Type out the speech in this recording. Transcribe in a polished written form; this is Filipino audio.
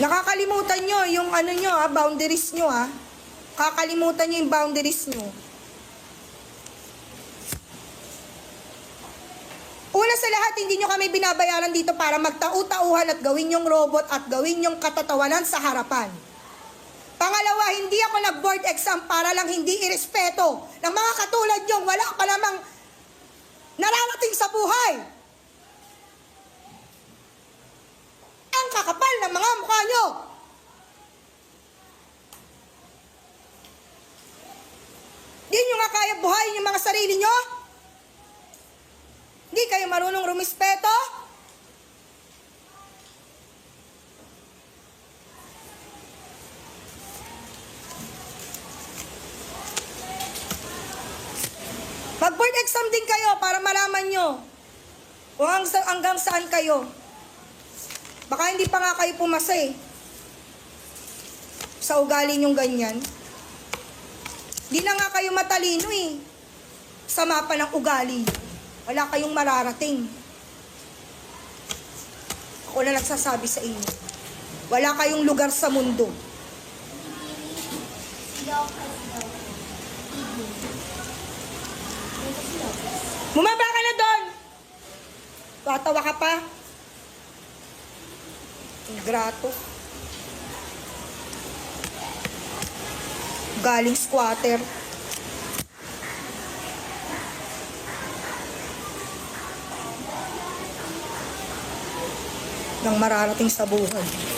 Nakakalimutan nyo yung ano nyo boundaries nyo Kakalimutan nyo yung boundaries nyo. Una sa lahat, hindi nyo kami binabayaran dito para magtau-tauhan at gawin yung robot at gawin yung katatawanan sa harapan. Pangalawa, hindi ako nag-board exam para lang hindi irespeto ng mga katulad nyo. Wala pa namang nararating sa buhay. Ang kakapal ng mga mukha nyo. Di nyo nga kaya buhayin yung mga sarili nyo? Hindi kayo marunong rumispeto? Mag-board exam din kayo para malaman nyo kung hanggang saan kayo. Baka hindi pa nga kayo pumasa sa ugali nyong ganyan. Di na nga kayo matalino sa mapa ng ugali. Wala kayong mararating. Ako na nagsasabi sa inyo. Wala kayong lugar sa mundo. Bumaba ka na doon! Tatawa ka pa? Ingrato. Galing squatter. Nang mararating sa buhay.